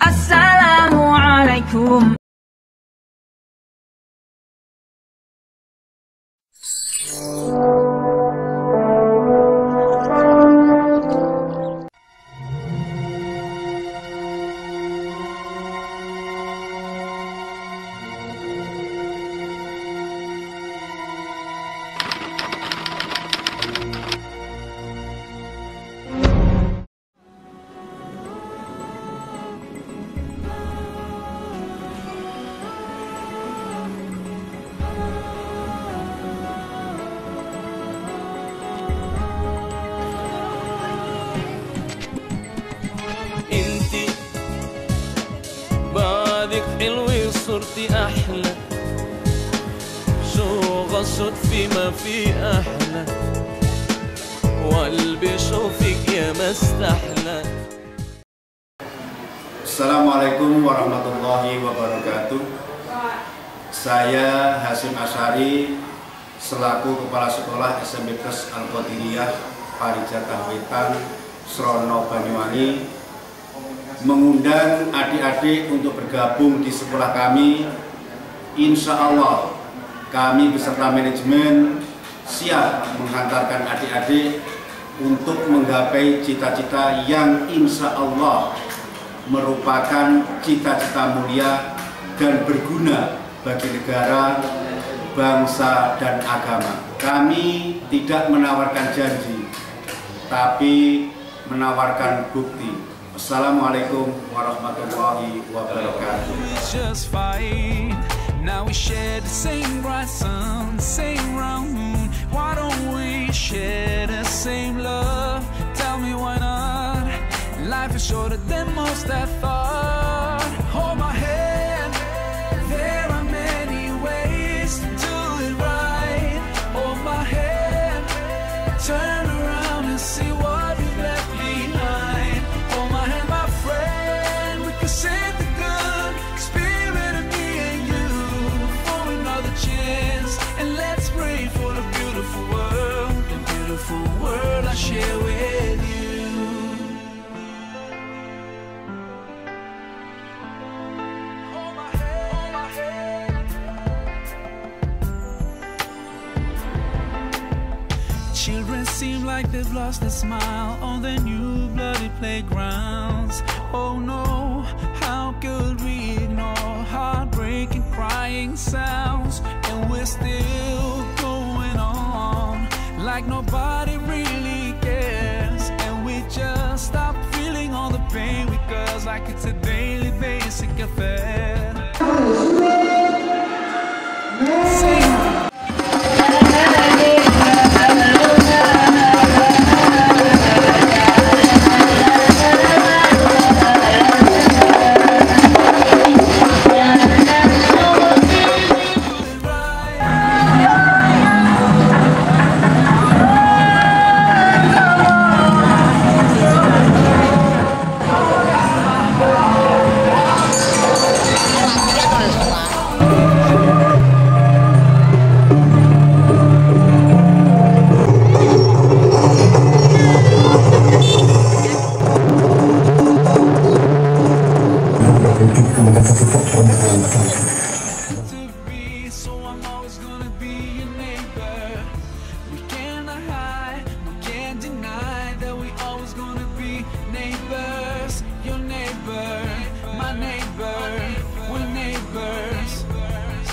Assalamualaikum. انتي بعدك حلوة وصرتي أحلى شو غصت في ما في أحلى وقلبي شوفك يا ما استحلى. Assalamualaikum warahmatullahi wabarakatuh. Saya Hasyim Asyari selaku Kepala Sekolah SMP Plus Al-Qadiriyah Parijatah Wetan Srono Banyuwangi mengundang adik-adik untuk bergabung di sekolah kami. Insya Allah kami beserta manajemen siap menghantarkan adik-adik untuk menggapai cita-cita yang insya Allah merupakan cita-cita mulia dan berguna bagi negara, bangsa, dan agama. Kami tidak menawarkan janji, tapi menawarkan bukti. Assalamualaikum warahmatullahi wabarakatuh. Now we share the same bright sun, same round moon. Why don't we share the same love? Tell me why not? Life is shorter than most I thought. Hold my hand. There are many ways to do it right. Hold my hand. Turn around and see what we've left behind. Hold my hand, my friend. We can save the good spirit of me and you for another chance. And let's pray for the beautiful world I share with you. Children seem like they've lost their smile on their new bloody playgrounds. Oh no, how could we ignore heartbreaking crying sounds? And we're still going on like nobody really cares. And we just stop feeling all the pain because like it's a daily basic affair.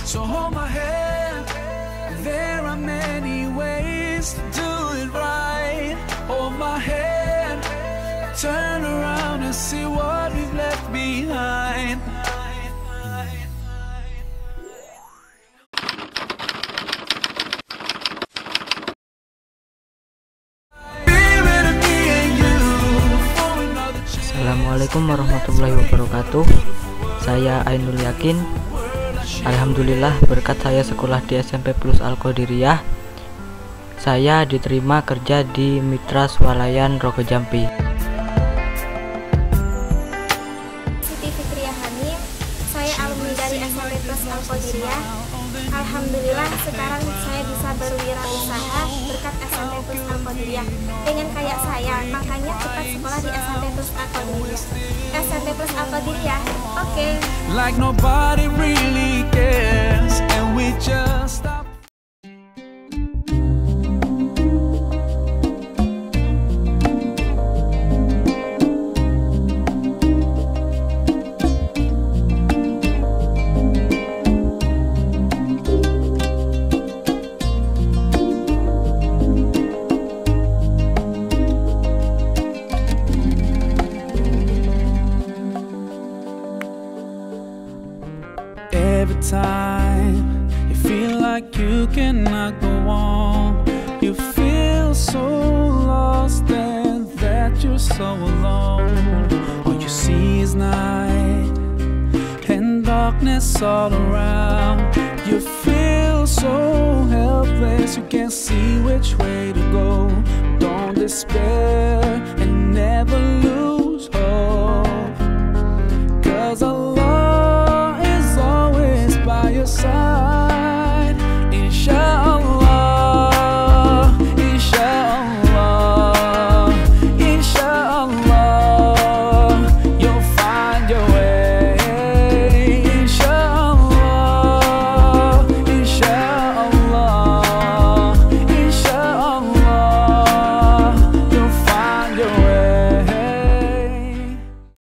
So hold my hand, there are many ways to do it right. Hold my hand, turn around and see what we've left behind. Assalamualaikum warahmatullahi wabarakatuh. Saya Ainul Yakin. Alhamdulillah berkat saya sekolah di SMP Plus Al-Qadiriyah, saya diterima kerja di Mitra Swalayan Rogo Jampi. Siti Fitriah Hanim, saya alumni dari SMP Plus Al-Qadiriyah. Alhamdulillah sekarang saya bisa berwirausaha berkat SMP Plus Al-Qadiriyah. Pengen kayak saya, makanya cepat sekolah di SMP Plus Al-Qadiriyah. SMP Plus Al-Qadiriyah like nobody really cares, and we just stop. Every time you feel like you cannot go on, you feel so lost and that you're so alone. All you see is night and darkness all around. You feel so helpless, you can't see which way to go. Don't despair and never lose